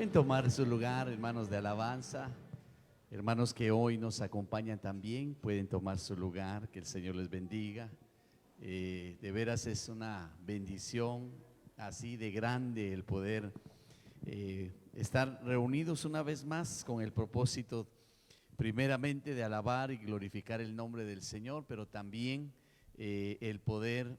Pueden tomar su lugar, hermanos de alabanza, hermanos que hoy nos acompañan también, pueden tomar su lugar, que el Señor les bendiga. De veras es una bendición así de grande el poder estar reunidos una vez más con el propósito primeramente de alabar y glorificar el nombre del Señor, pero también el poder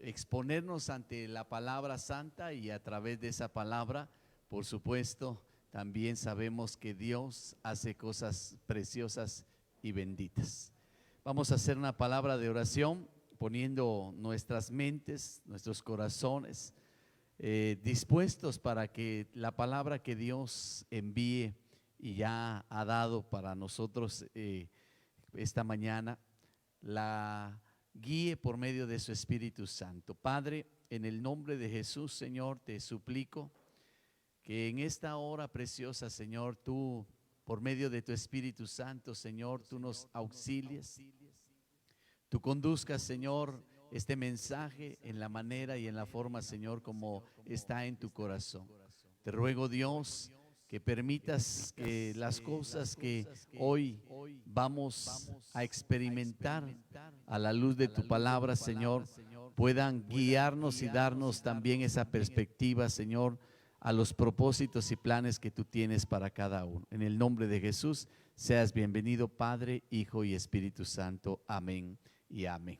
exponernos ante la palabra santa, y a través de esa palabra, por supuesto, también sabemos que Dios hace cosas preciosas y benditas. Vamos a hacer una palabra de oración, poniendo nuestras mentes, nuestros corazones dispuestos para que la palabra que Dios envíe y ya ha dado para nosotros esta mañana, la guíe por medio de su Espíritu Santo. Padre, en el nombre de Jesús, Señor, te suplico que en esta hora preciosa, Señor, tú, por medio de tu Espíritu Santo, Señor, tú nos auxilies, tú conduzcas, Señor, este mensaje en la manera y en la forma, Señor, como está en tu corazón. Te ruego, Dios, que permitas que las cosas que hoy vamos a experimentar a la luz de tu palabra, Señor, puedan guiarnos y darnos también esa perspectiva, Señor, a los propósitos y planes que tú tienes para cada uno. En el nombre de Jesús, seas bienvenido, Padre, Hijo y Espíritu Santo. Amén y amén.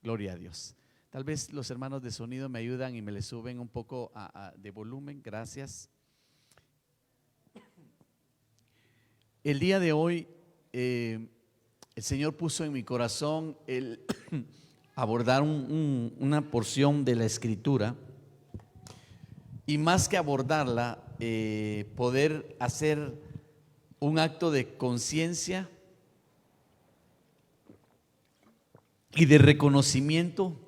Gloria a Dios. Tal vez los hermanos de sonido me ayudan y me le suben un poco de volumen. Gracias. El día de hoy el Señor puso en mi corazón el abordar una porción de la Escritura, y más que abordarla, poder hacer un acto de conciencia y de reconocimiento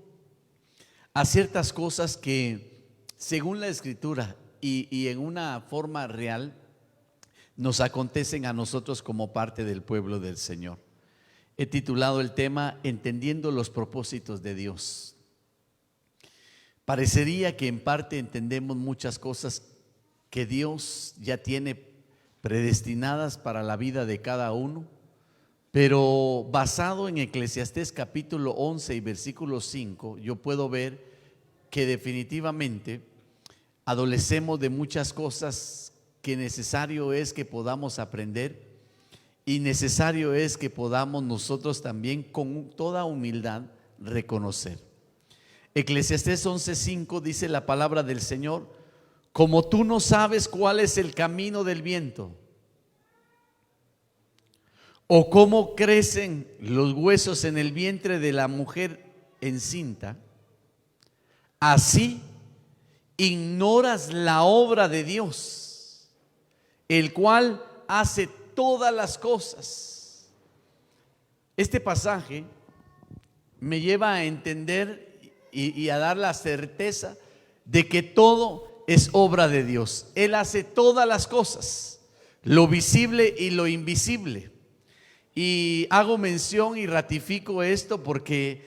a ciertas cosas que, según la Escritura y en una forma real, nos acontecen a nosotros como parte del pueblo del Señor. He titulado el tema Entendiendo los propósitos de Dios. Parecería que en parte entendemos muchas cosas que Dios ya tiene predestinadas para la vida de cada uno, pero basado en Eclesiastés capítulo 11 y versículo 5, yo puedo ver que definitivamente adolecemos de muchas cosas que necesario es que podamos aprender, y necesario es que podamos nosotros también con toda humildad reconocer. Eclesiastés 11:5 dice la palabra del Señor: como tú no sabes cuál es el camino del viento, o cómo crecen los huesos en el vientre de la mujer encinta, así ignoras la obra de Dios, el cual hace todas las cosas. Este pasaje me lleva a entender y a dar la certeza de que todo es obra de Dios. Él hace todas las cosas, lo visible y lo invisible. Y hago mención y ratifico esto porque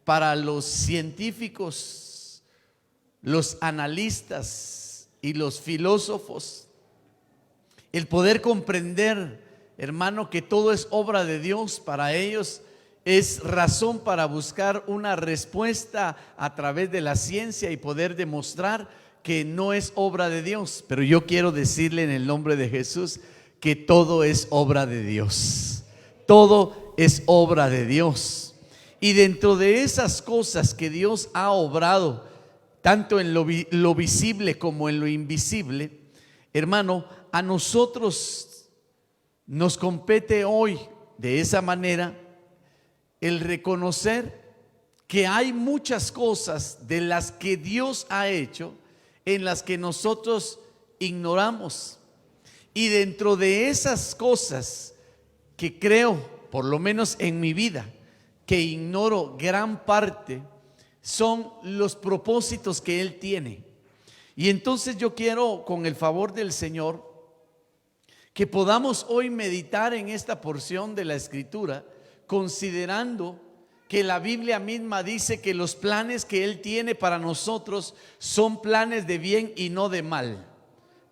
para los científicos, los analistas y los filósofos, el poder comprender, hermano, que todo es obra de Dios, para ellos es razón para buscar una respuesta a través de la ciencia y poder demostrar que no es obra de Dios. Pero yo quiero decirle en el nombre de Jesús que todo es obra de Dios. Todo es obra de Dios. Y dentro de esas cosas que Dios ha obrado, tanto en lo visible como en lo invisible, hermano, a nosotros nos compete hoy de esa manera el reconocer que hay muchas cosas de las que Dios ha hecho en las que nosotros ignoramos. Y dentro de esas cosas que creo, por lo menos en mi vida, que ignoro gran parte, son los propósitos que Él tiene. Y entonces yo quiero, con el favor del Señor, que podamos hoy meditar en esta porción de la Escritura, considerando que la Biblia misma dice que los planes que Él tiene para nosotros son planes de bien y no de mal.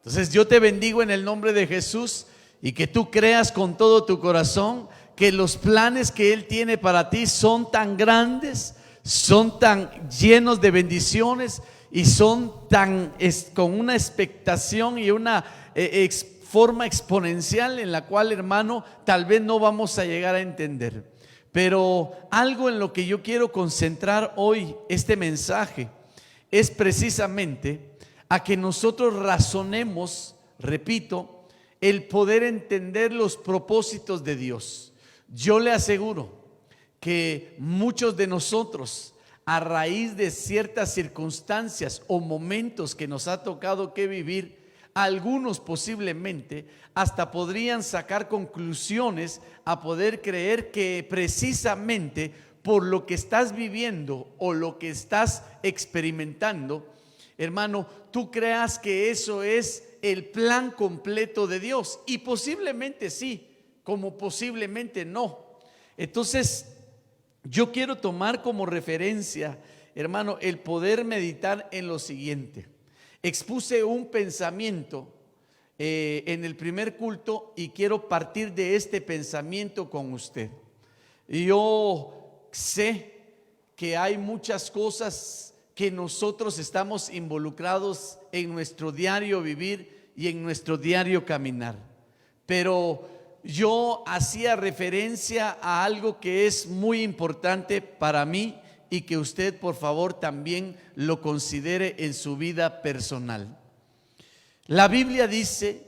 Entonces yo te bendigo en el nombre de Jesús y que tú creas con todo tu corazón que los planes que Él tiene para ti son tan grandes, son tan llenos de bendiciones y son con una expectación y una forma exponencial en la cual, hermano, tal vez no vamos a llegar a entender. Pero algo en lo que yo quiero concentrar hoy este mensaje es precisamente a que nosotros razonemos, repito, el poder entender los propósitos de Dios. Yo le aseguro que muchos de nosotros, a raíz de ciertas circunstancias o momentos que nos ha tocado que vivir, algunos posiblemente hasta podrían sacar conclusiones a poder creer que precisamente por lo que estás viviendo o lo que estás experimentando, hermano, tú creas que eso es el plan completo de Dios, y posiblemente sí, como posiblemente no. Entonces yo quiero tomar como referencia, hermano, el poder meditar en lo siguiente. Expuse un pensamiento en el primer culto y quiero partir de este pensamiento con usted. Yo sé que hay muchas cosas que nosotros estamos involucrados en nuestro diario vivir y en nuestro diario caminar, pero yo hacía referencia a algo que es muy importante para mí y que usted por favor también lo considere en su vida personal. La Biblia dice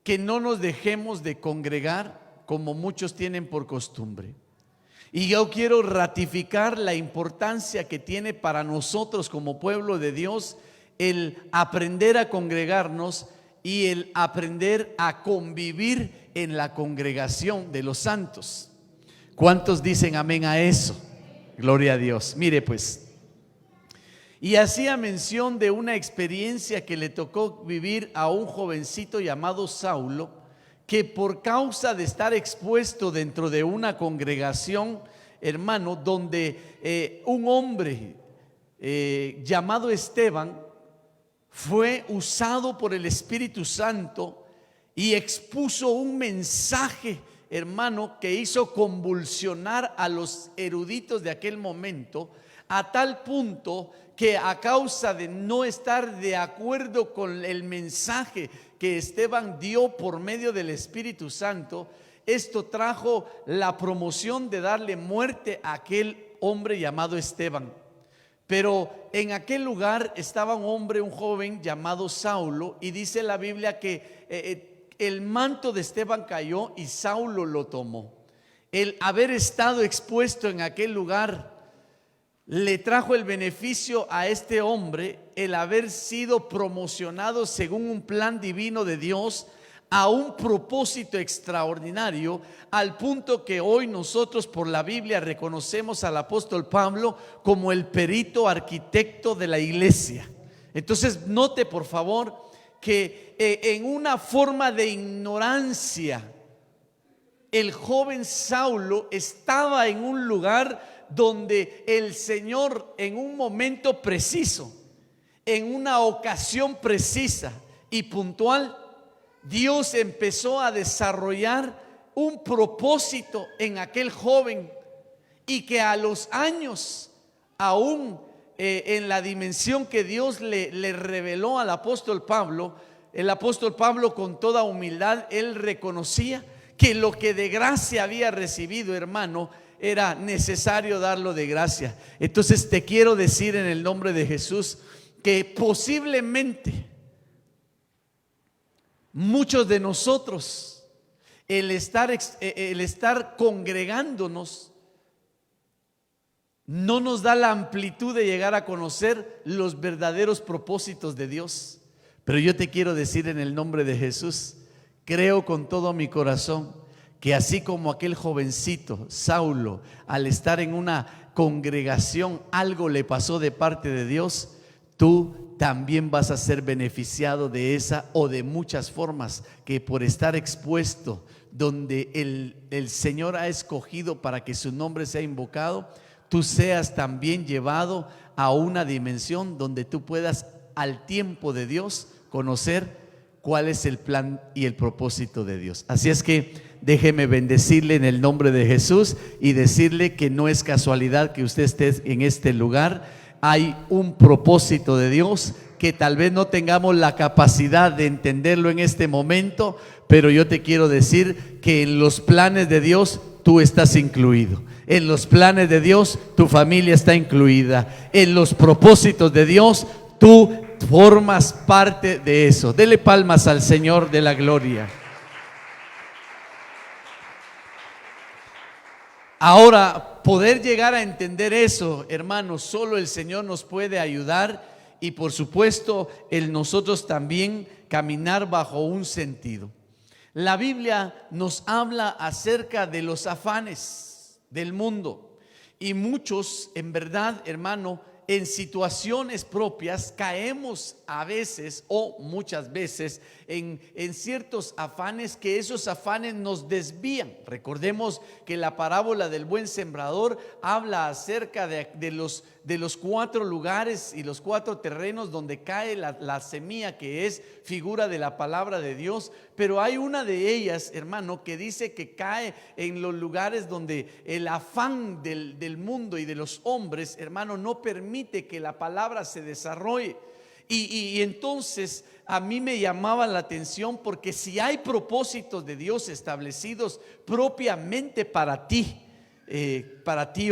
que no nos dejemos de congregar como muchos tienen por costumbre. Y yo quiero ratificar la importancia que tiene para nosotros como pueblo de Dios el aprender a congregarnos y el aprender a convivir en la congregación de los santos. ¿Cuántos dicen amén a eso? Gloria a Dios. Mire pues, y hacía mención de una experiencia que le tocó vivir a un jovencito llamado Saulo, que por causa de estar expuesto dentro de una congregación, hermano, donde un hombre llamado Esteban fue usado por el Espíritu Santo y expuso un mensaje, hermano, que hizo convulsionar a los eruditos de aquel momento, a tal punto que a causa de no estar de acuerdo con el mensaje que Esteban dio por medio del Espíritu Santo, esto trajo la promoción de darle muerte a aquel hombre llamado Esteban. Pero en aquel lugar estaba un hombre, un joven llamado Saulo, y dice la Biblia que el manto de Esteban cayó y Saulo lo tomó. El haber estado expuesto en aquel lugar le trajo el beneficio a este hombre, el haber sido promocionado según un plan divino de Dios a un propósito extraordinario, al punto que hoy nosotros por la Biblia reconocemos al apóstol Pablo como el perito arquitecto de la iglesia. Entonces note por favor que en una forma de ignorancia, el joven Saulo estaba en un lugar donde el Señor, en un momento preciso, en una ocasión precisa y puntual, Dios empezó a desarrollar un propósito en aquel joven, y que a los años, aún en la dimensión que Dios le reveló al apóstol Pablo, el apóstol Pablo con toda humildad, él reconocía que lo que de gracia había recibido, hermano, era necesario darlo de gracia. Entonces te quiero decir en el nombre de Jesús que posiblemente muchos de nosotros, el estar congregándonos no nos da la amplitud de llegar a conocer los verdaderos propósitos de Dios. Pero yo te quiero decir en el nombre de Jesús, creo con todo mi corazón que así como aquel jovencito Saulo, al estar en una congregación, algo le pasó de parte de Dios, tú también vas a ser beneficiado de esa o de muchas formas, que por estar expuesto donde el Señor ha escogido para que su nombre sea invocado, tú seas también llevado a una dimensión donde tú puedas al tiempo de Dios conocer cuál es el plan y el propósito de Dios. Así es que déjeme bendecirle en el nombre de Jesús y decirle que no es casualidad que usted esté en este lugar. Hay un propósito de Dios que tal vez no tengamos la capacidad de entenderlo en este momento, pero yo te quiero decir que en los planes de Dios tú estás incluido. En los planes de Dios tu familia está incluida. En los propósitos de Dios tú formas parte de eso. Dele palmas al Señor de la gloria. Ahora, poder llegar a entender eso, hermanos, solo el Señor nos puede ayudar, y por supuesto nosotros también caminar bajo un sentido. La Biblia nos habla acerca de los afanes del mundo, y muchos, en verdad, hermano, en situaciones propias caemos a veces o muchas veces en ciertos afanes, que esos afanes nos desvían. Recordemos que la parábola del buen sembrador habla acerca de los 4 lugares y los 4 terrenos donde cae la semilla, que es figura de la palabra de Dios. Pero hay una de ellas, hermano, que dice que cae en los lugares donde el afán del mundo y de los hombres, hermano, no permite que la palabra se desarrolle. Y entonces a mí me llamaba la atención, porque si hay propósitos de Dios establecidos propiamente para ti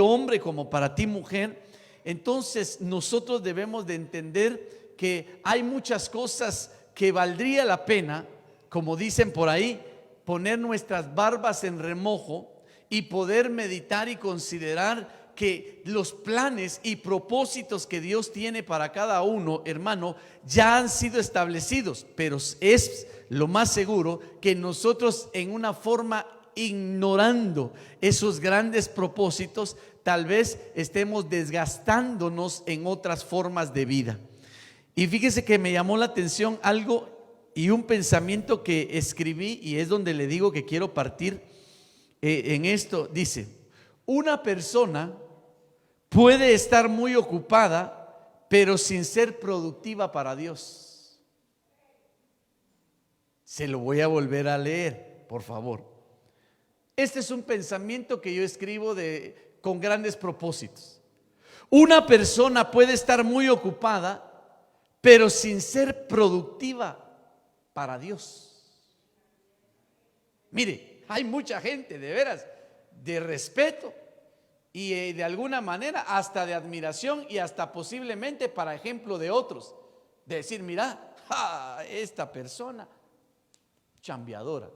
hombre como para ti mujer, entonces nosotros debemos de entender que hay muchas cosas que valdría la pena, como dicen por ahí, poner nuestras barbas en remojo y poder meditar y considerar que los planes y propósitos que Dios tiene para cada uno, hermano, ya han sido establecidos. Pero es lo más seguro que nosotros, en una forma, ignorando esos grandes propósitos, tal vez estemos desgastándonos en otras formas de vida. Y fíjese que me llamó la atención algo y un pensamiento que escribí, y es donde le digo que quiero partir en esto. Dice: una persona puede estar muy ocupada, pero sin ser productiva para Dios. Se lo voy a volver a leer, por favor. Este es un pensamiento que yo escribo con grandes propósitos. Una persona puede estar muy ocupada, pero sin ser productiva para Dios. Mire, hay mucha gente, de veras, de respeto y de alguna manera hasta de admiración, y hasta posiblemente para ejemplo de otros, de decir: mira, esta persona chambeadora,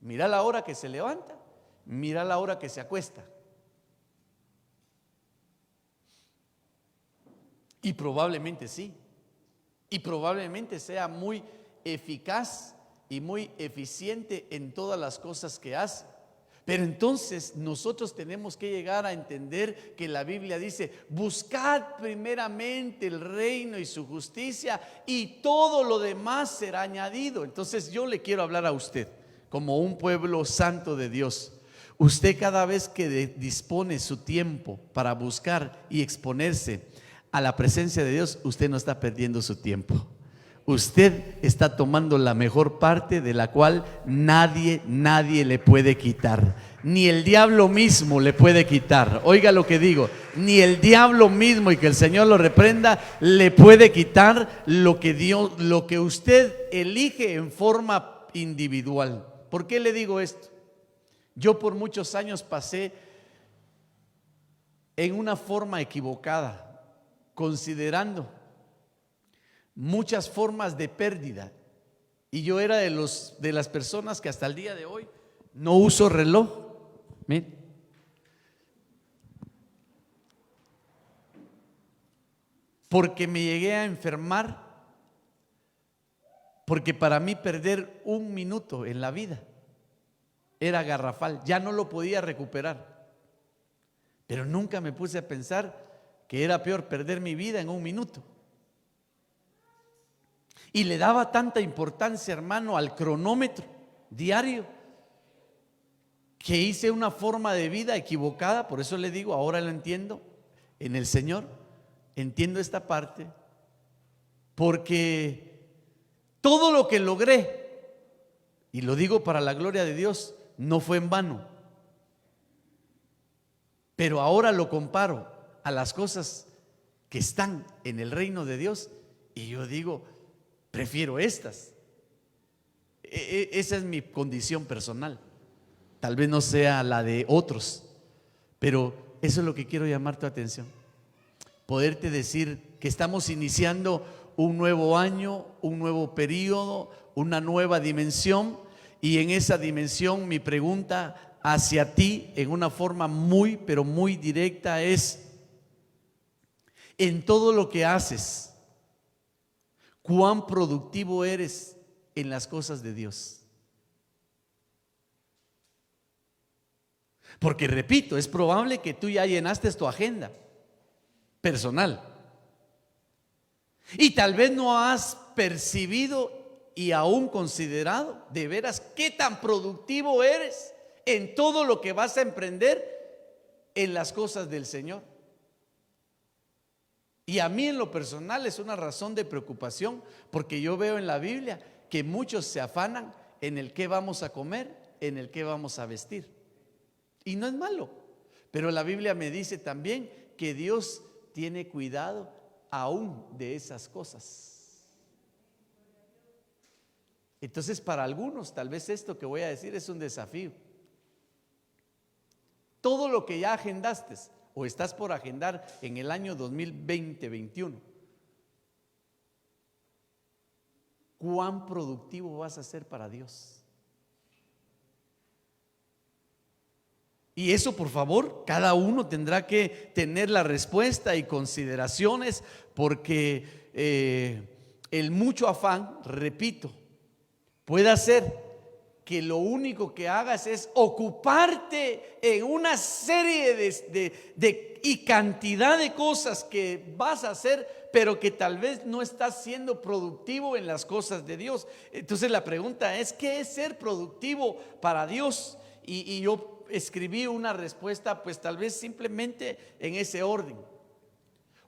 mira la hora que se levanta, mira la hora que se acuesta. Y probablemente sí, y probablemente sea muy eficaz y muy eficiente en todas las cosas que hace. Pero entonces nosotros tenemos que llegar a entender que la Biblia dice: buscad primeramente el reino y su justicia, y todo lo demás será añadido. Entonces yo le quiero hablar a usted como un pueblo santo de Dios. Usted, cada vez que dispone su tiempo para buscar y exponerse a la presencia de Dios, usted no está perdiendo su tiempo. Usted está tomando la mejor parte, de la cual nadie le puede quitar. Ni el diablo mismo le puede quitar. Oiga lo que digo: ni el diablo mismo, y que el Señor lo reprenda, le puede quitar lo que usted elige en forma individual. ¿Por qué le digo esto? Yo por muchos años pasé en una forma equivocada, considerando muchas formas de pérdida, y yo era de las personas que hasta el día de hoy no uso reloj. Miren, porque me llegué a enfermar, porque para mí perder un minuto en la vida era garrafal, ya no lo podía recuperar. Pero nunca me puse a pensar que era peor perder mi vida en un minuto. Y le daba tanta importancia, hermano, al cronómetro diario, que hice una forma de vida equivocada. Por eso le digo, ahora lo entiendo en el Señor, entiendo esta parte, porque Todo lo que logré, y lo digo para la gloria de Dios, no fue en vano. Pero ahora lo comparo a las cosas que están en el reino de Dios y yo digo, prefiero estas. Esa es mi condición personal. Tal vez no sea la de otros, pero eso es lo que quiero llamar tu atención. Poderte decir que estamos iniciando un nuevo año, un nuevo periodo, una nueva dimensión, y en esa dimensión mi pregunta hacia ti en una forma muy, pero muy directa es: en todo lo que haces, ¿cuán productivo eres en las cosas de Dios? Porque repito, es probable que tú ya llenaste tu agenda personal y tal vez no has percibido y aún considerado de veras qué tan productivo eres en todo lo que vas a emprender en las cosas del Señor. Y a mí en lo personal es una razón de preocupación, porque yo veo en la Biblia que muchos se afanan en el qué vamos a comer, en el qué vamos a vestir. Y no es malo, pero la Biblia me dice también que Dios tiene cuidado aún de esas cosas. Entonces, para algunos tal vez esto que voy a decir es un desafío. Todo lo que ya agendaste o estás por agendar en el año 2020-21, ¿cuán productivo vas a ser para Dios? Y eso, por favor, cada uno tendrá que tener la respuesta y consideraciones, porque el mucho afán, repito, puede hacer que lo único que hagas es ocuparte en una serie y cantidad de cosas que vas a hacer, pero que tal vez no estás siendo productivo en las cosas de Dios. Entonces la pregunta es: ¿qué es ser productivo para Dios? Y yo escribí una respuesta, pues tal vez simplemente en ese orden.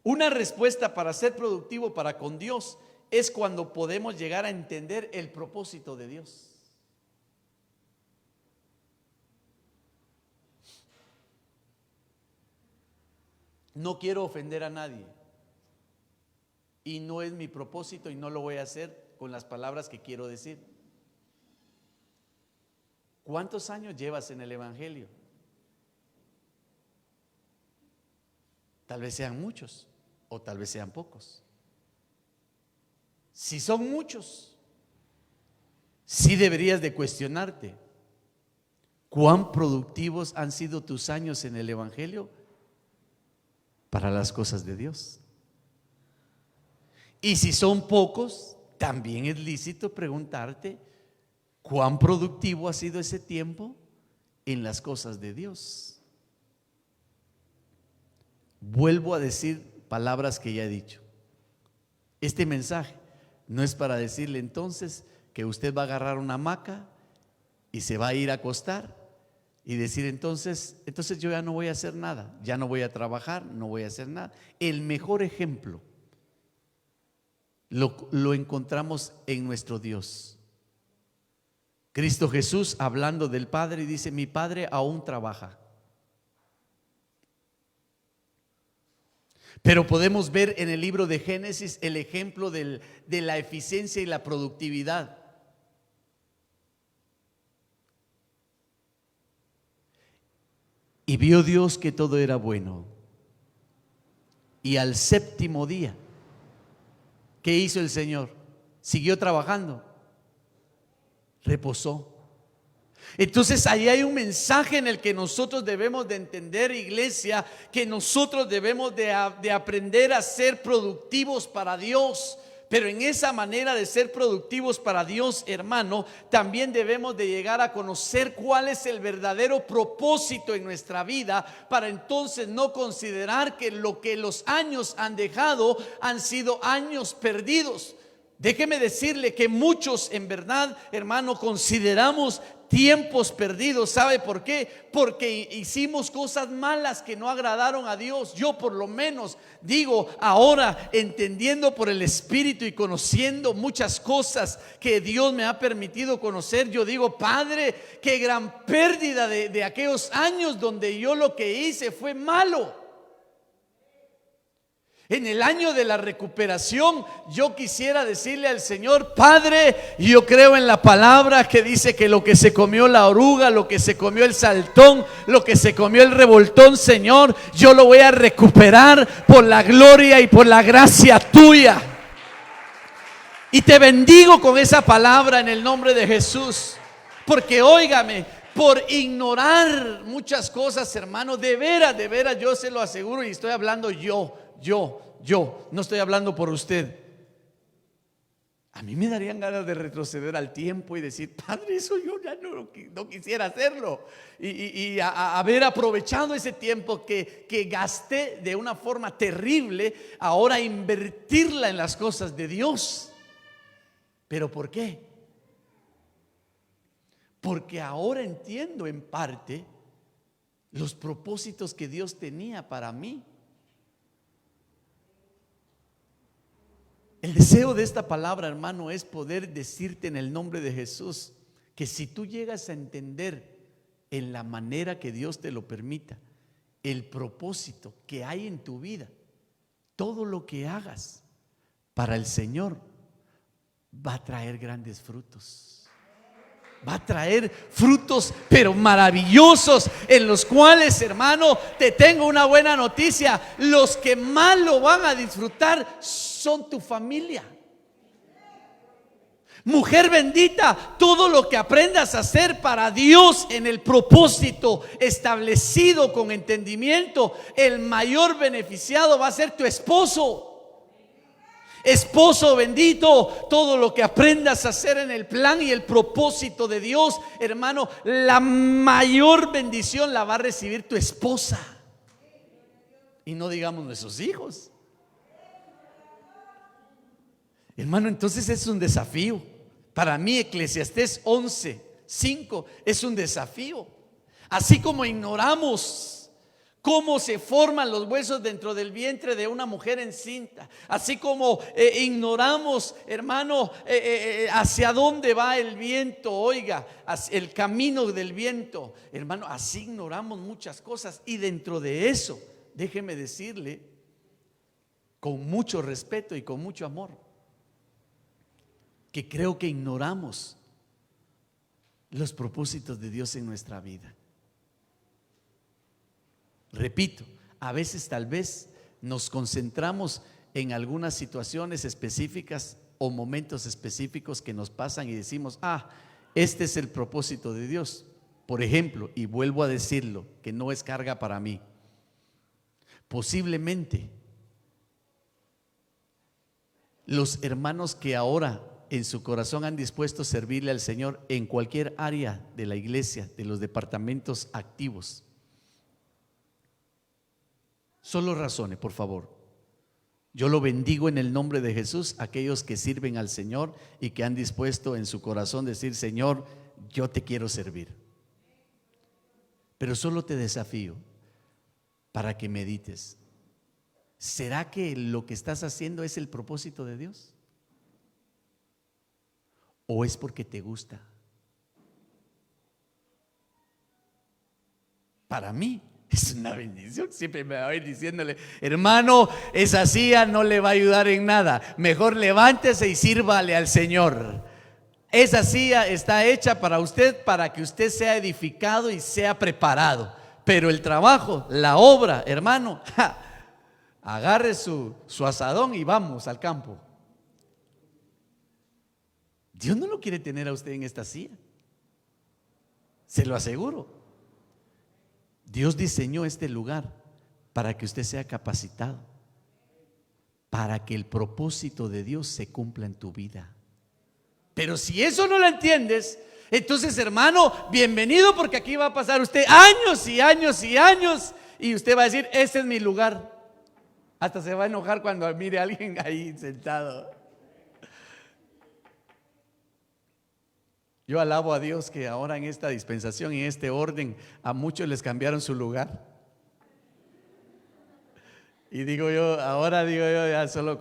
Una respuesta para ser productivo para con Dios es cuando podemos llegar a entender el propósito de Dios. No quiero ofender a nadie y no es mi propósito y no lo voy a hacer con las palabras que quiero decir. ¿Cuántos años llevas en el Evangelio? Tal vez sean muchos o tal vez sean pocos. Si son muchos, sí deberías de cuestionarte: ¿cuán productivos han sido tus años en el Evangelio para las cosas de Dios? Y si son pocos, también es lícito preguntarte: ¿cuán productivo ha sido ese tiempo en las cosas de Dios? Vuelvo a decir palabras que ya he dicho. Este mensaje no es para decirle entonces que usted va a agarrar una hamaca y se va a ir a acostar y decir entonces yo ya no voy a hacer nada, ya no voy a trabajar, no voy a hacer nada. El mejor ejemplo lo encontramos en nuestro Dios. Cristo Jesús, hablando del Padre, dice: mi Padre aún trabaja. Pero podemos ver en el libro de Génesis el ejemplo de la eficiencia y la productividad. Y vio Dios que todo era bueno. Y al séptimo día, ¿qué hizo el Señor? Siguió trabajando. Reposó. Entonces ahí hay un mensaje en el que nosotros debemos de entender, iglesia, que nosotros debemos de aprender a ser productivos para Dios. Pero en esa manera de ser productivos para Dios, hermano, también debemos de llegar a conocer cuál es el verdadero propósito en nuestra vida, para entonces no considerar que lo que los años han dejado han sido años perdidos. Déjeme decirle que muchos, en verdad, hermano, consideramos tiempos perdidos. ¿Sabe por qué? Porque hicimos cosas malas que no agradaron a Dios. Yo por lo menos digo ahora, entendiendo por el Espíritu y conociendo muchas cosas que Dios me ha permitido conocer, yo digo: Padre, qué gran pérdida de aquellos años donde yo lo que hice fue malo. En el año de la recuperación, yo quisiera decirle al Señor: Padre, yo creo en la palabra que dice que lo que se comió la oruga, lo que se comió el saltón, lo que se comió el revoltón, Señor, yo lo voy a recuperar por la gloria y por la gracia tuya. Y te bendigo con esa palabra en el nombre de Jesús. Porque óigame, por ignorar muchas cosas, hermano, de veras, yo se lo aseguro, y estoy hablando yo, no estoy hablando por usted. A mí me darían ganas de retroceder al tiempo y decir: Padre, eso yo ya no quisiera hacerlo. Y haber aprovechado ese tiempo que gasté de una forma terrible, ahora invertirla en las cosas de Dios. ¿Pero por qué? Porque ahora entiendo en parte los propósitos que Dios tenía para mí. El deseo de esta palabra, hermano, es poder decirte en el nombre de Jesús que si tú llegas a entender en la manera que Dios te lo permita el propósito que hay en tu vida, todo lo que hagas para el Señor va a traer grandes frutos. Va a traer frutos, pero maravillosos, en los cuales, hermano, te tengo una buena noticia: los que más lo van a disfrutar son tu familia. Mujer bendita, todo lo que aprendas a hacer para Dios en el propósito establecido con entendimiento, el mayor beneficiado va a ser tu esposo. Esposo bendito, todo lo que aprendas a hacer en el plan y el propósito de Dios, hermano, la mayor bendición la va a recibir tu esposa. Y no digamos nuestros hijos. Hermano, entonces es un desafío. Para mí, Eclesiastés 11:5 es un desafío. Así como ignoramos cómo se forman los huesos dentro del vientre de una mujer encinta, así como ignoramos, hermano, hacia dónde va el viento, oiga, el camino del viento, hermano, así ignoramos muchas cosas. Y dentro de eso, déjeme decirle, con mucho respeto y con mucho amor, que creo que ignoramos los propósitos de Dios en nuestra vida. Repito, a veces tal vez nos concentramos en algunas situaciones específicas o momentos específicos que nos pasan y decimos: este es el propósito de Dios. Por ejemplo, y vuelvo a decirlo, que no es carga para mí, posiblemente los hermanos que ahora en su corazón han dispuesto a servirle al Señor en cualquier área de la iglesia, de los departamentos activos, solo razone, por favor. Yo lo bendigo en el nombre de Jesús, aquellos que sirven al Señor y que han dispuesto en su corazón decir: Señor, yo te quiero servir. Pero solo te desafío para que medites: ¿será que lo que estás haciendo es el propósito de Dios? ¿O es porque te gusta? Para mí es una bendición. Siempre me va a ir diciéndole: hermano, esa silla no le va a ayudar en nada, mejor levántese y sírvale al Señor. Esa silla está hecha para usted, para que usted sea edificado y sea preparado. Pero el trabajo, la obra, hermano, agarre su asadón y vamos al campo. Dios no lo quiere tener a usted en esta silla, se lo aseguro. Dios diseñó este lugar para que usted sea capacitado, para que el propósito de Dios se cumpla en tu vida. Pero si eso no lo entiendes, entonces, hermano, bienvenido, porque aquí va a pasar usted años y años y años, y usted va a decir: este es mi lugar. Hasta se va a enojar cuando mire a alguien ahí sentado. Yo alabo a Dios que ahora en esta dispensación y en este orden a muchos les cambiaron su lugar. Y digo yo, ahora digo yo ya solo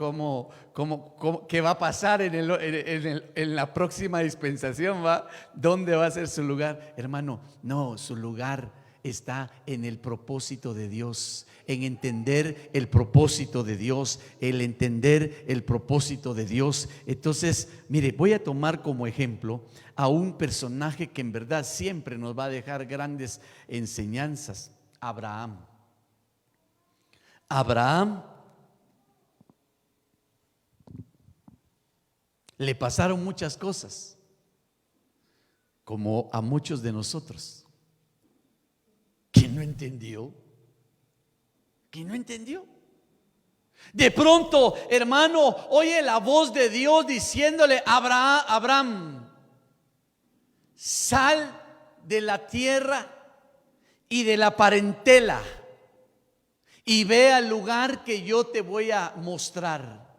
qué va a pasar en la próxima dispensación, ¿va? ¿Dónde va a ser su lugar? Hermano, no, su lugar está en el propósito de Dios, en entender el propósito de Dios, el entender el propósito de Dios. Entonces, mire, voy a tomar como ejemplo a un personaje que en verdad siempre nos va a dejar grandes enseñanzas: Abraham. Abraham le pasaron muchas cosas, como a muchos de nosotros. ¿Quién no entendió? ¿Quién no entendió? De pronto, hermano, oye la voz de Dios diciéndole: Abraham, sal de la tierra y de la parentela y ve al lugar que yo te voy a mostrar.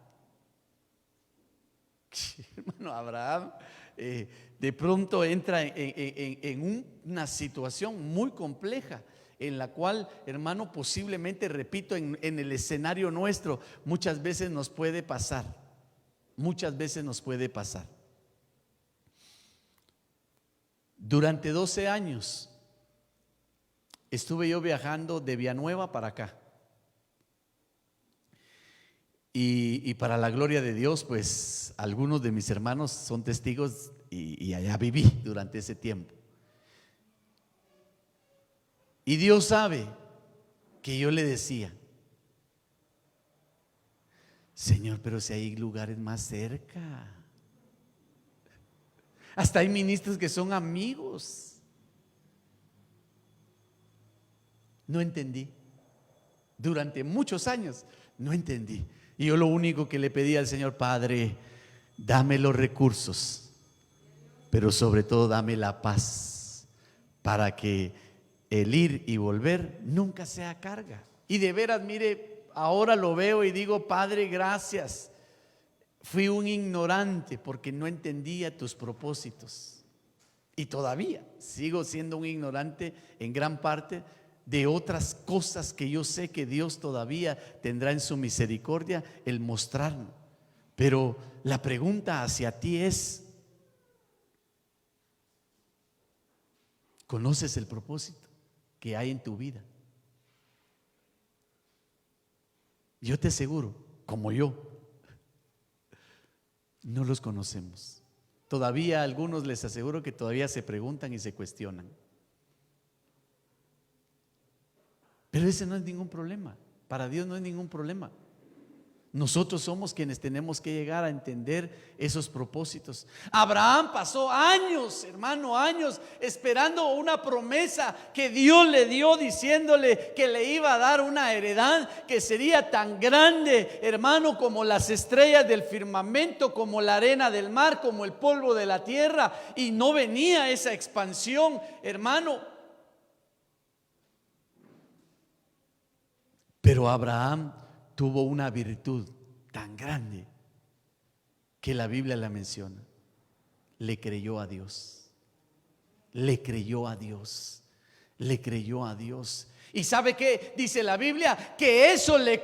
Hermano, Abraham de pronto entra en una situación muy compleja, en la cual, hermano, posiblemente, repito, en el escenario nuestro muchas veces nos puede pasar. Muchas veces nos puede pasar. Durante 12 años estuve yo viajando de Villanueva para acá. Y para la gloria de Dios, pues algunos de mis hermanos son testigos y allá viví durante ese tiempo. Y Dios sabe que yo le decía: Señor, pero si hay lugares más cerca. Hasta hay ministros que son amigos. No entendí. Durante muchos años no entendí. Y yo lo único que le pedí al Señor: Padre, dame los recursos, pero sobre todo dame la paz, para que el ir y volver nunca sea carga. Y de veras, mire, ahora lo veo y digo: Padre, gracias. Fui un ignorante porque no entendía tus propósitos. Y todavía sigo siendo un ignorante en gran parte de otras cosas que yo sé que Dios todavía tendrá en su misericordia el mostrarnos. Pero la pregunta hacia ti es: ¿conoces el propósito que hay en tu vida? Yo te aseguro, como yo, no los conocemos. Todavía a algunos les aseguro que todavía se preguntan y se cuestionan. Pero ese no es ningún problema. Para Dios no es ningún problema. Nosotros somos quienes tenemos que llegar a entender esos propósitos. Abraham pasó años, hermano, años esperando una promesa que Dios le dio, diciéndole que le iba a dar una heredad que sería tan grande, hermano, como las estrellas del firmamento, como la arena del mar, como el polvo de la tierra. Y no venía esa expansión, hermano. Pero Abraham tuvo una virtud tan grande que la Biblia la menciona. Le creyó a Dios. Le creyó a Dios. Le creyó a Dios. ¿Y sabe qué? Dice la Biblia que eso le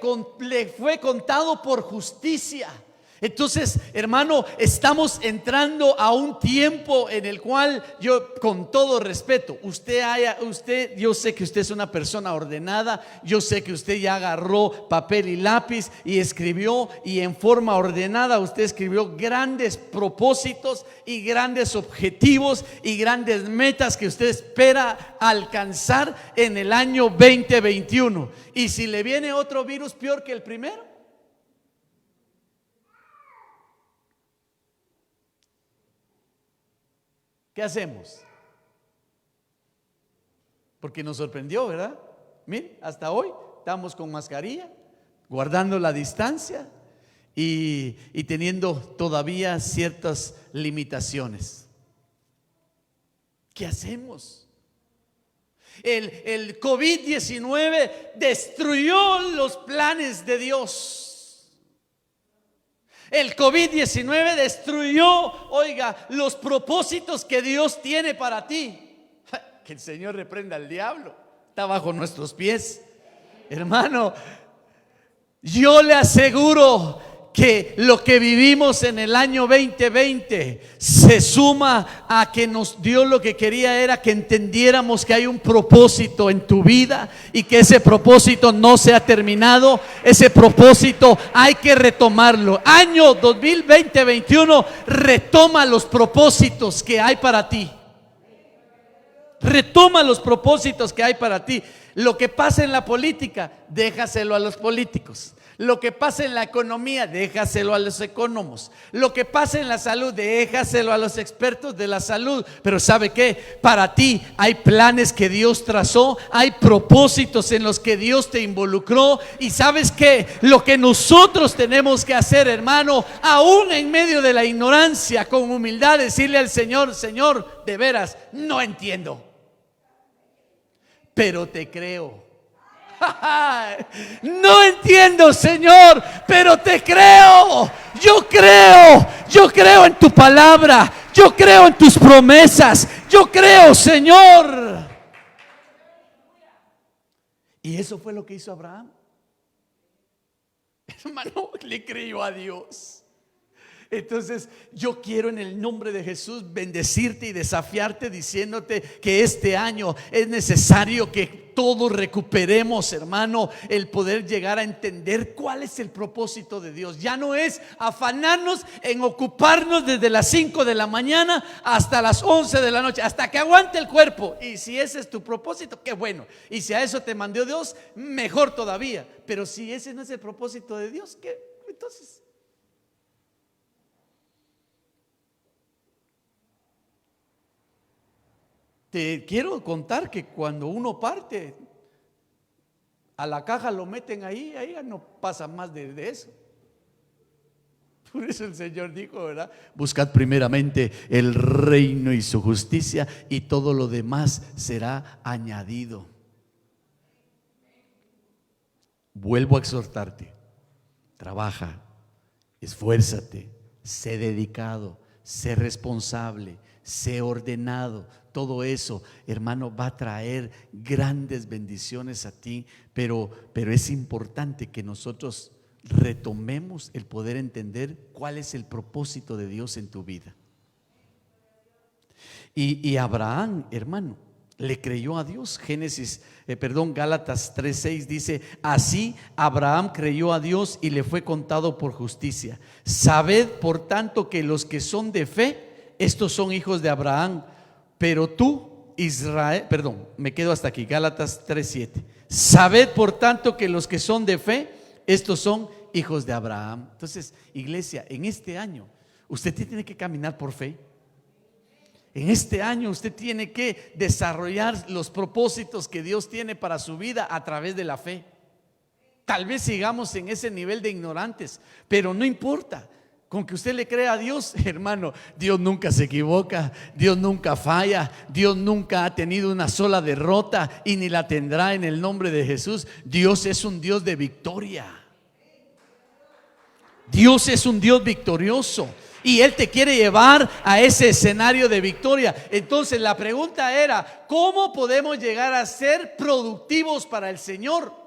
fue contado por justicia. Entonces, hermano, estamos entrando a un tiempo en el cual yo, con todo respeto, yo sé que usted es una persona ordenada, yo sé que usted ya agarró papel y lápiz y escribió, y en forma ordenada usted escribió grandes propósitos y grandes objetivos y grandes metas que usted espera alcanzar en el año 2021. Y si le viene otro virus peor que el primero, ¿qué hacemos? Porque nos sorprendió, ¿verdad? Miren, hasta hoy estamos con mascarilla, guardando la distancia y teniendo todavía ciertas limitaciones. ¿Qué hacemos? El COVID-19 destruyó los planes de Dios. El COVID-19 destruyó, oiga, los propósitos que Dios tiene para ti. Que el Señor reprenda al diablo. Está bajo nuestros pies. Hermano, yo le aseguro que lo que vivimos en el año 2020 se suma a que Dios lo que quería era que entendiéramos que hay un propósito en tu vida y que ese propósito no se ha terminado. Ese propósito hay que retomarlo. Año 2020-21, retoma los propósitos que hay para ti. Retoma los propósitos que hay para ti. Lo que pasa en la política, déjaselo a los políticos. Lo que pasa en la economía, déjaselo a los economos. Lo que pasa en la salud, déjaselo a los expertos de la salud. Pero ¿sabe qué? Para ti hay planes que Dios trazó, hay propósitos en los que Dios te involucró. Y ¿sabes qué? Lo que nosotros tenemos que hacer, hermano, aún en medio de la ignorancia, con humildad, decirle al Señor: Señor, de veras, no entiendo, pero te creo. No entiendo, Señor, pero te creo. Yo creo en tu palabra. Yo creo en tus promesas. Yo creo, Señor. Y eso fue lo que hizo Abraham. Hermano, le creyó a Dios. Entonces yo quiero en el nombre de Jesús bendecirte y desafiarte, diciéndote que este año es necesario que todos recuperemos, hermano, el poder llegar a entender cuál es el propósito de Dios. Ya no es afanarnos en ocuparnos desde las 5 de la mañana hasta las 11 de la noche, hasta que aguante el cuerpo. Y si ese es tu propósito, qué bueno. Y si a eso te mandó Dios, mejor todavía. Pero si ese no es el propósito de Dios, ¿qué? Entonces, te quiero contar que cuando uno parte, a la caja lo meten ahí ya no pasa más de eso. Por eso el Señor dijo, ¿verdad? Buscad primeramente el reino y su justicia, y todo lo demás será añadido. Vuelvo a exhortarte: trabaja, esfuérzate, sé dedicado, sé responsable, sé ordenado. Todo eso, hermano, va a traer grandes bendiciones a ti, pero es importante que nosotros retomemos el poder entender cuál es el propósito de Dios en tu vida. Y Abraham, hermano, le creyó a Dios. Gálatas 3:6 dice: así Abraham creyó a Dios y le fue contado por justicia. Sabed por tanto que los que son de fe, estos son hijos de Abraham. Pero tú, Israel, me quedo hasta aquí, Gálatas 3:7. Sabed por tanto que los que son de fe, estos son hijos de Abraham. Entonces, iglesia, en este año usted tiene que caminar por fe. En este año usted tiene que desarrollar los propósitos que Dios tiene para su vida a través de la fe. Tal vez sigamos en ese nivel de ignorantes, pero no importa. Con que usted le crea a Dios, hermano, Dios nunca se equivoca, Dios nunca falla, Dios nunca ha tenido una sola derrota y ni la tendrá en el nombre de Jesús. Dios es un Dios de victoria. Dios es un Dios victorioso y Él te quiere llevar a ese escenario de victoria. Entonces la pregunta era: ¿cómo podemos llegar a ser productivos para el Señor?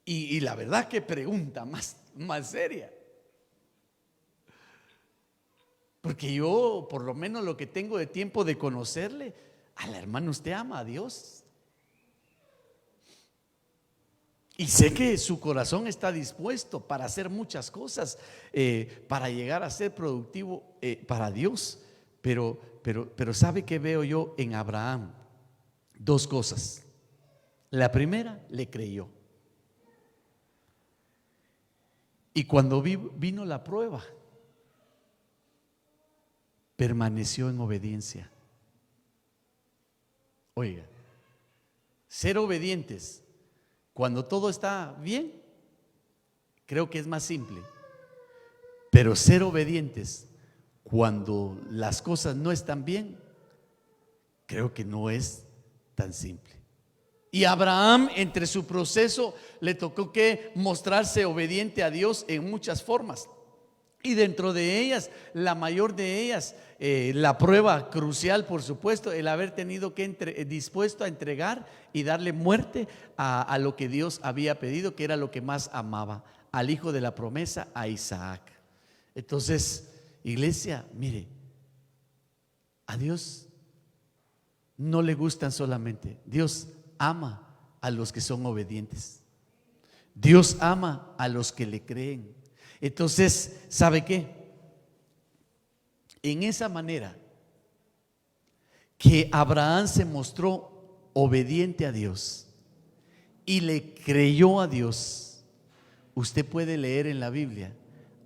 Y la verdad, que pregunta más seria. Porque yo, por lo menos lo que tengo de tiempo de conocerle, hermano, usted ama a Dios. Y sé que su corazón está dispuesto para hacer muchas cosas, para llegar a ser productivo para Dios. Pero ¿sabe qué veo yo en Abraham? Dos cosas. La primera, le creyó. Y cuando vino la prueba, permaneció en obediencia. Oiga, ser obedientes cuando todo está bien, creo que es más simple. Pero ser obedientes cuando las cosas no están bien, creo que no es tan simple. Y Abraham, entre su proceso, le tocó que mostrarse obediente a Dios en muchas formas. Y dentro de ellas, la mayor de ellas, la prueba crucial, por supuesto, el haber tenido que dispuesto a entregar y darle muerte a lo que Dios había pedido, que era lo que más amaba, al hijo de la promesa, a Isaac. Entonces, iglesia, mire, a Dios no le gustan solamente, Dios ama a los que son obedientes. Dios ama a los que le creen. Entonces, ¿sabe qué? En esa manera que Abraham se mostró obediente a Dios y le creyó a Dios, usted puede leer en la Biblia,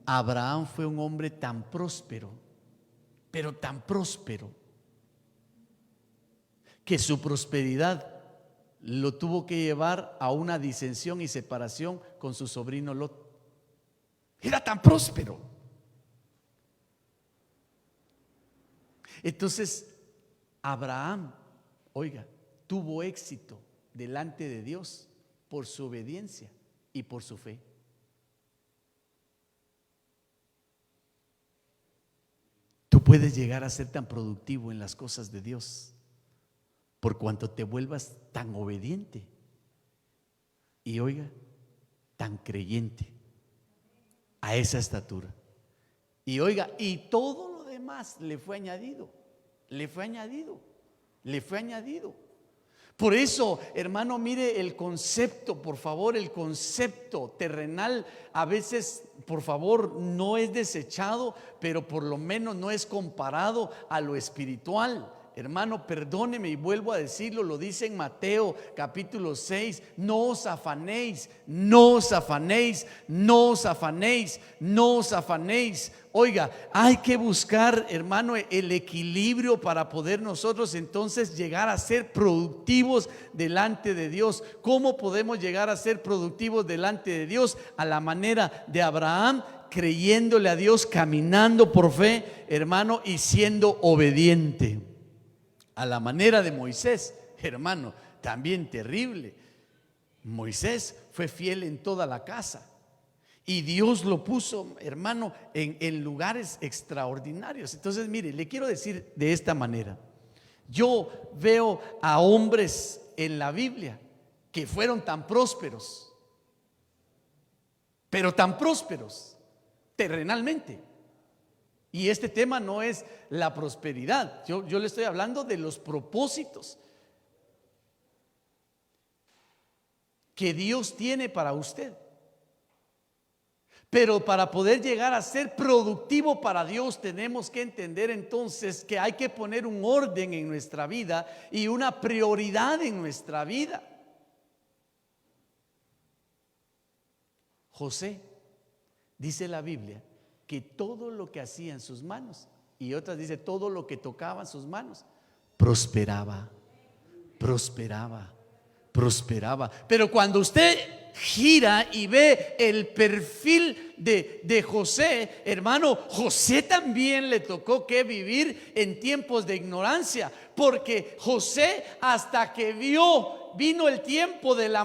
Abraham fue un hombre tan próspero, pero tan próspero, que su prosperidad lo tuvo que llevar a una disensión y separación con su sobrino Lot. Era tan próspero. Entonces, Abraham, oiga, tuvo éxito delante de Dios por su obediencia y por su fe. Tú puedes llegar a ser tan productivo en las cosas de Dios por cuanto te vuelvas tan obediente y, oiga, tan creyente a esa estatura. Y oiga, y todo lo demás le fue añadido, le fue añadido, le fue añadido. Por eso, hermano, mire el concepto, por favor, el concepto terrenal a veces, por favor, no es desechado, pero por lo menos no es comparado a lo espiritual. Hermano, perdóneme y vuelvo a decirlo, lo dice en Mateo capítulo 6, no os afanéis, no os afanéis, no os afanéis, no os afanéis. Oiga, hay que buscar, hermano, el equilibrio para poder nosotros entonces llegar a ser productivos delante de Dios. ¿Cómo podemos llegar a ser productivos delante de Dios? A la manera de Abraham, creyéndole a Dios, caminando por fe, hermano, y siendo obediente. A la manera de Moisés, hermano, también terrible. Moisés fue fiel en toda la casa y Dios lo puso, hermano, en lugares extraordinarios. Entonces, mire, le quiero decir de esta manera: yo veo a hombres en la Biblia que fueron tan prósperos, pero tan prósperos terrenalmente. Y este tema no es la prosperidad, yo le estoy hablando de los propósitos que Dios tiene para usted. Pero para poder llegar a ser productivo para Dios, tenemos que entender entonces que hay que poner un orden en nuestra vida y una prioridad en nuestra vida. José, dice la Biblia, que todo lo que hacía en sus manos, y otras dice todo lo que tocaba en sus manos, prosperaba, prosperaba, prosperaba. Pero cuando usted gira y ve el perfil de José, hermano, José también le tocó que vivir en tiempos de ignorancia, porque José, hasta que vino el tiempo del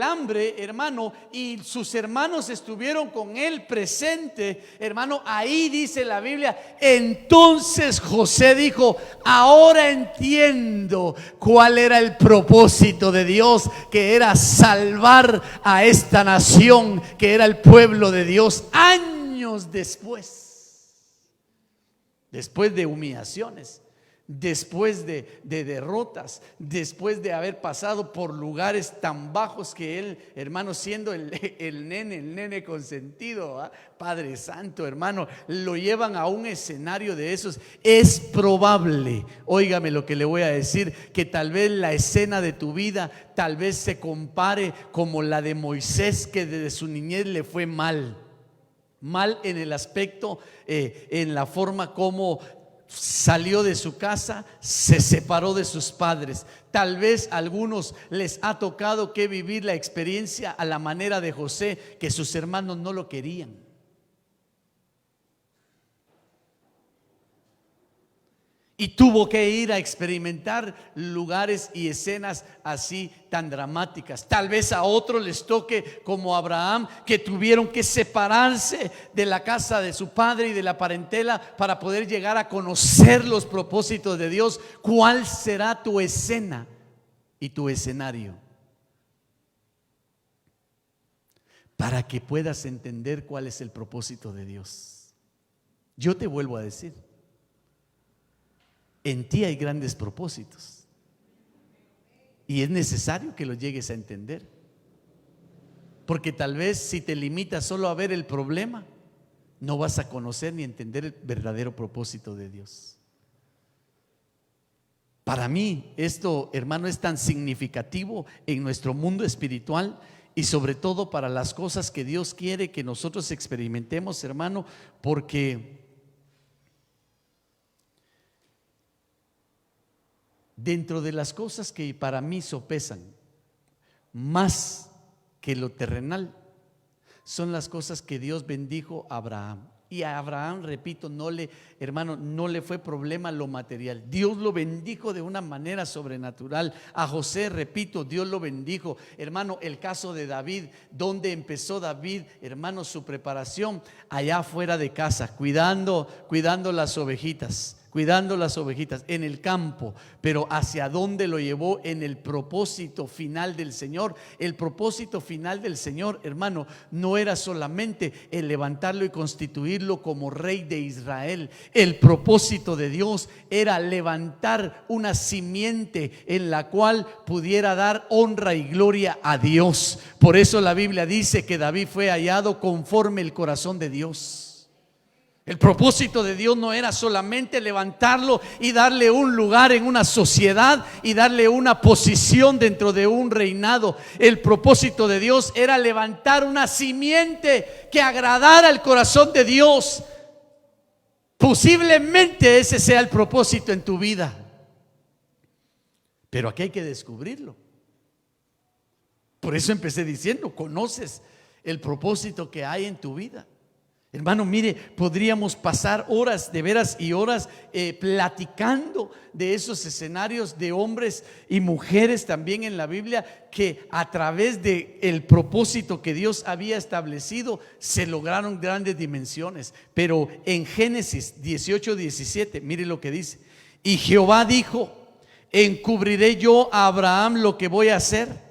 hambre, hermano, y sus hermanos estuvieron con él presente, hermano, ahí dice la Biblia, entonces José dijo: ahora entiendo cuál era el propósito de Dios, que era salvar a esta nación, que era el pueblo de Dios. Años después de humillaciones, después de derrotas, después de haber pasado por lugares tan bajos que él, hermano, siendo el nene consentido, ¿eh? Padre Santo, hermano, lo llevan a un escenario de esos. Es probable, óigame lo que le voy a decir, que tal vez la escena de tu vida tal vez se compare como la de Moisés, que desde su niñez le fue mal en el aspecto, en la forma como salió de su casa, se separó de sus padres. Tal vez a algunos les ha tocado que vivir la experiencia a la manera de José, que sus hermanos no lo querían. Y tuvo que ir a experimentar lugares y escenas así tan dramáticas. Tal vez a otros les toque como a Abraham, que tuvieron que separarse de la casa de su padre y de la parentela para poder llegar a conocer los propósitos de Dios. ¿Cuál será tu escena y tu escenario? Para que puedas entender cuál es el propósito de Dios. Yo te vuelvo a decir, en ti hay grandes propósitos y es necesario que lo llegues a entender, porque tal vez si te limitas solo a ver el problema, no vas a conocer ni entender el verdadero propósito de Dios. Para mí esto, hermano, es tan significativo en nuestro mundo espiritual y sobre todo para las cosas que Dios quiere que nosotros experimentemos, hermano, porque dentro de las cosas que para mí sopesan más que lo terrenal, son las cosas que Dios bendijo a Abraham. Y a Abraham, repito, hermano, no le fue problema lo material. Dios lo bendijo de una manera sobrenatural. A José, repito, Dios lo bendijo. Hermano, el caso de David, donde empezó David, hermano, su preparación allá fuera de casa, cuidando las ovejitas. Cuidando las ovejitas en el campo, pero hacia dónde lo llevó en el propósito final del Señor. El propósito final del Señor, hermano, no era solamente el levantarlo y constituirlo como rey de Israel. El propósito de Dios era levantar una simiente en la cual pudiera dar honra y gloria a Dios. Por eso la Biblia dice que David fue hallado conforme el corazón de Dios. El propósito de Dios no era solamente levantarlo y darle un lugar en una sociedad y darle una posición dentro de un reinado. El propósito de Dios era levantar una simiente que agradara al corazón de Dios. Posiblemente ese sea el propósito en tu vida, pero aquí hay que descubrirlo. Por eso empecé diciendo, conoces el propósito que hay en tu vida. Hermano, mire, podríamos pasar horas, de veras, y horas platicando de esos escenarios de hombres y mujeres también en la Biblia que a través del propósito que Dios había establecido se lograron grandes dimensiones. Pero en Génesis 18:17, mire lo que dice: y Jehová dijo: encubriré yo a Abraham lo que voy a hacer,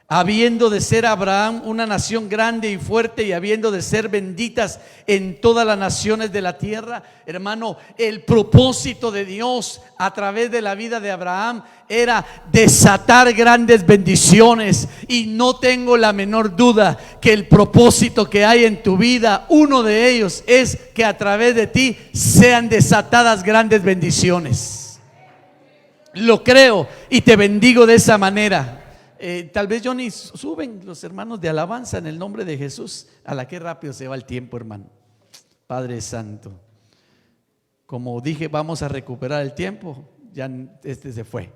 habiendo de ser Abraham una nación grande y fuerte, y habiendo de ser benditas en todas las naciones de la tierra. Hermano, el propósito de Dios a través de la vida de Abraham era desatar grandes bendiciones, y no tengo la menor duda que el propósito que hay en tu vida, uno de ellos es que a través de ti sean desatadas grandes bendiciones. Lo creo y te bendigo de esa manera. Tal vez Johnny, suben los hermanos de alabanza en el nombre de Jesús. A la que rápido se va el tiempo, hermano. Padre Santo, como dije, vamos a recuperar el tiempo. Ya se fue.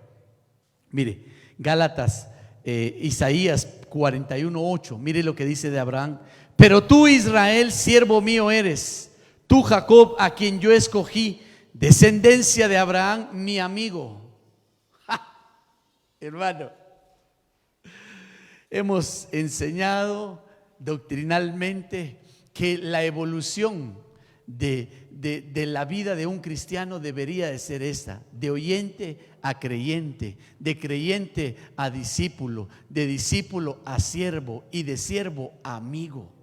Mire, Gálatas, Isaías 41:8. Mire lo que dice de Abraham: pero tú, Israel, siervo mío eres, tú, Jacob, a quien yo escogí, descendencia de Abraham, mi amigo. Hermano, hemos enseñado doctrinalmente que la evolución de la vida de un cristiano debería de ser esta: de oyente a creyente, de creyente a discípulo, de discípulo a siervo y de siervo a amigo.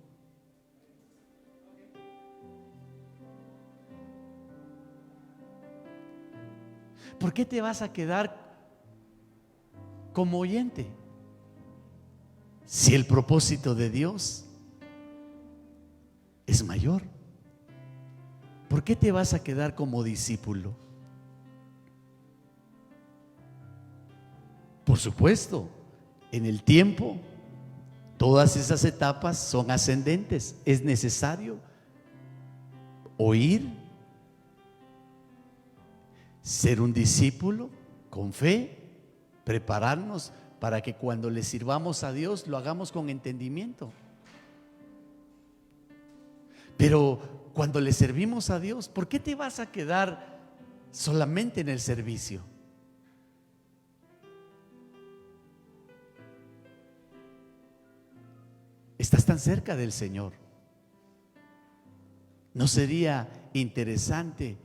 ¿Por qué te vas a quedar como oyente si el propósito de Dios es mayor? ¿Por qué te vas a quedar como discípulo? Por supuesto, en el tiempo todas esas etapas son ascendentes. Es necesario oír, ser un discípulo con fe, prepararnos para que cuando le sirvamos a Dios lo hagamos con entendimiento. Pero cuando le servimos a Dios, ¿por qué te vas a quedar solamente en el servicio. Estás tan cerca del Señor. ¿No sería interesante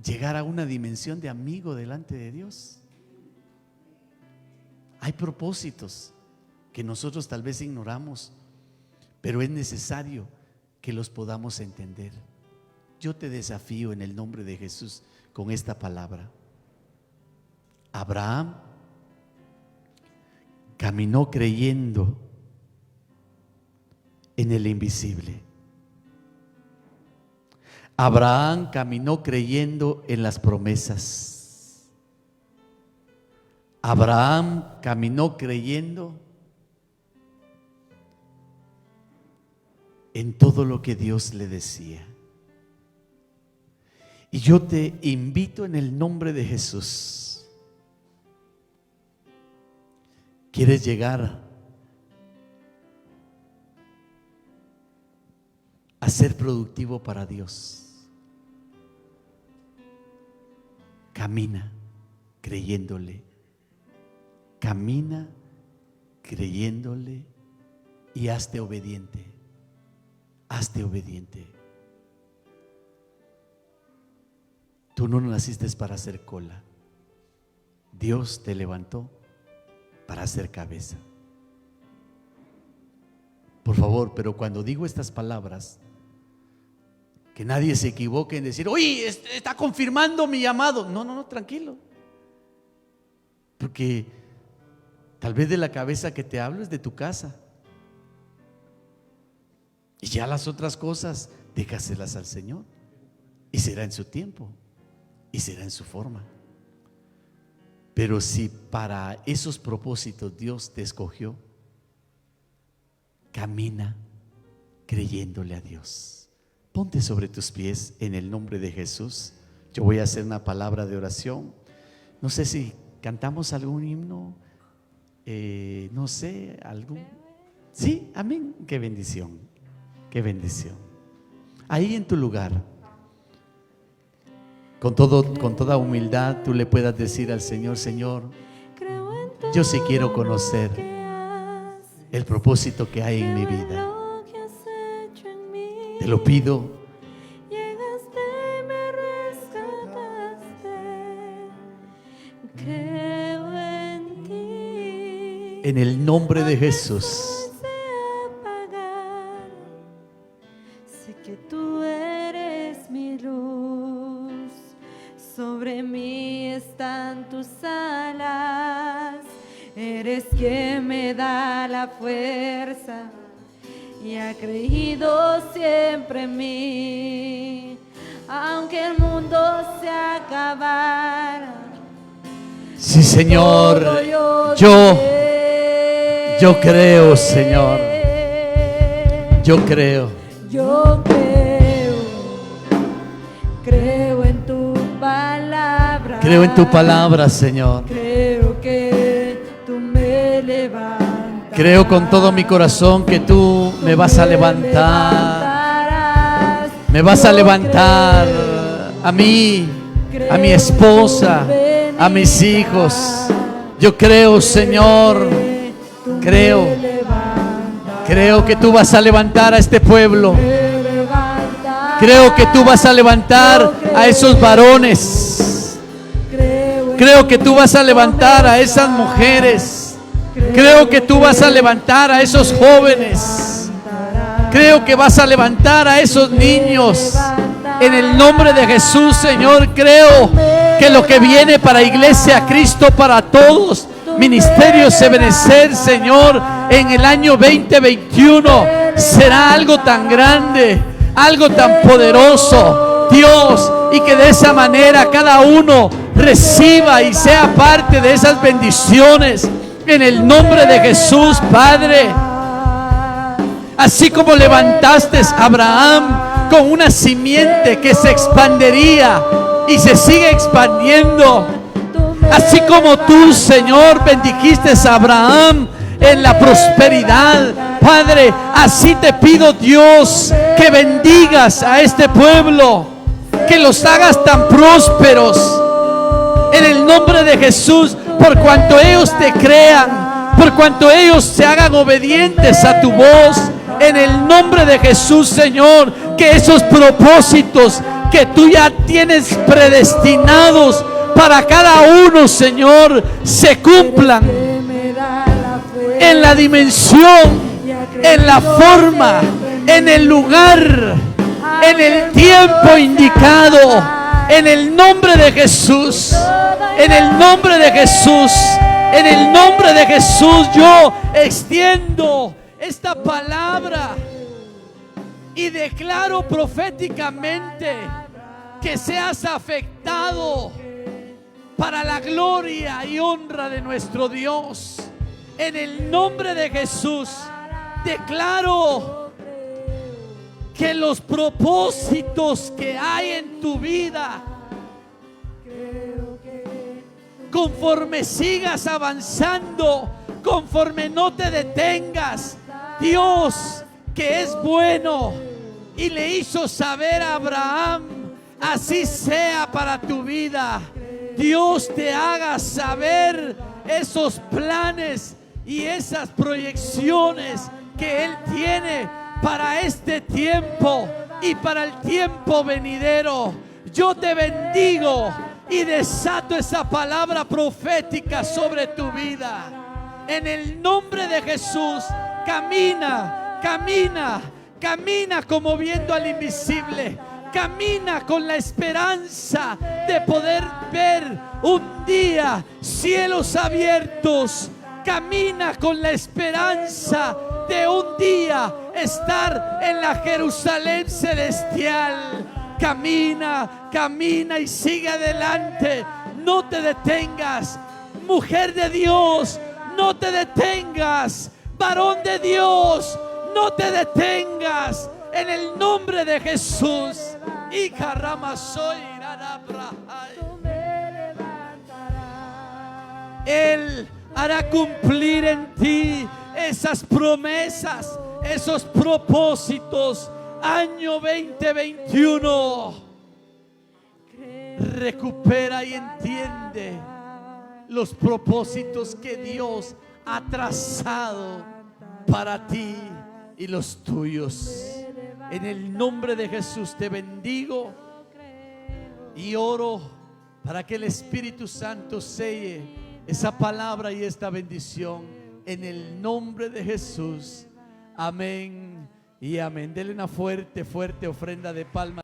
llegar a una dimensión de amigo delante de Dios? Hay propósitos que nosotros tal vez ignoramos, pero es necesario que los podamos entender. Yo te desafío en el nombre de Jesús con esta palabra. Abraham caminó creyendo en el invisible. Abraham caminó creyendo en las promesas. Abraham caminó creyendo en todo lo que Dios le decía. Y yo te invito en el nombre de Jesús. ¿Quieres llegar a ser productivo para Dios? Camina creyéndole. Camina creyéndole y hazte obediente. Hazte obediente. Tú no naciste para hacer cola. Dios te levantó para hacer cabeza. Por favor, pero cuando digo estas palabras, que nadie se equivoque en decir, oye, está confirmando mi llamado. No, tranquilo. Porque tal vez de la cabeza que te hablo es de tu casa. Y ya las otras cosas, déjaselas al Señor. Y será en su tiempo. Y será en su forma. Pero si para esos propósitos Dios te escogió, camina creyéndole a Dios. Ponte sobre tus pies en el nombre de Jesús. Yo voy a hacer una palabra de oración. No sé si cantamos algún himno, no sé, algún. Sí, amén. Qué bendición, qué bendición. Ahí en tu lugar, con toda humildad, tú le puedas decir al Señor: Señor, yo sí quiero conocer el propósito que hay en mi vida. Te lo pido. En el nombre de Jesús. Sé que tú eres mi luz, sobre mí están tus alas, eres quien me da la fuerza y ha creído siempre en mí, aunque el mundo se acabara. Sí, Señor, yo creo, Señor. Yo creo en tu palabra. Creo en tu palabra, Señor. Creo que tú me levantas. Creo con todo mi corazón que tú me vas a levantar. Me vas a levantar a mí, a mi esposa, a mis hijos. Yo creo, Señor. Creo que tú vas a levantar a este pueblo. Creo que tú vas a levantar a esos varones. Creo que tú vas a levantar a esas mujeres. Creo que tú vas a levantar a esos jóvenes. Creo que vas a levantar a esos niños. En el nombre de Jesús, Señor, creo que lo que viene para Iglesia Cristo para Todos, Ministerio Ebenecer, Señor, en el año 2021 será algo tan grande, algo tan poderoso, Dios, y que de esa manera cada uno reciba y sea parte de esas bendiciones en el nombre de Jesús, Padre. Así como levantaste a Abraham con una simiente que se expandería y se sigue expandiendo, así como tú, Señor, bendijiste a Abraham en la prosperidad, Padre, así te pido, Dios, que bendigas a este pueblo, que los hagas tan prósperos en el nombre de Jesús, por cuanto ellos te crean, por cuanto ellos se hagan obedientes a tu voz. En el nombre de Jesús, Señor, que esos propósitos que tú ya tienes predestinados para cada uno, Señor, se cumplan en la dimensión, en la forma, en el lugar, en el tiempo indicado. En el nombre de Jesús, en el nombre de Jesús, en el nombre de Jesús, yo extiendo esta palabra y declaro proféticamente que seas afectado para la gloria y honra de nuestro Dios. En el nombre de Jesús declaro que los propósitos que hay en tu vida, conforme sigas avanzando, conforme no te detengas, Dios, que es bueno y le hizo saber a Abraham, así sea para tu vida. Dios te haga saber esos planes y esas proyecciones que Él tiene para este tiempo y para el tiempo venidero. Yo te bendigo y desato esa palabra profética sobre tu vida. En el nombre de Jesús, camina, camina, camina como viendo al invisible. Camina con la esperanza de poder ver un día cielos abiertos. Camina con la esperanza de un día estar en la Jerusalén celestial. Camina, camina y sigue adelante. No te detengas. Mujer de Dios, no te detengas. Varón de Dios, no te detengas. En el nombre de Jesús. Él hará cumplir en ti esas promesas, esos propósitos. Año 2021. Recupera y entiende los propósitos que Dios ha trazado para ti y los tuyos. En el nombre de Jesús te bendigo y oro para que el Espíritu Santo selle esa palabra y esta bendición en el nombre de Jesús. Amén y amén. Denle una fuerte ofrenda de palmas.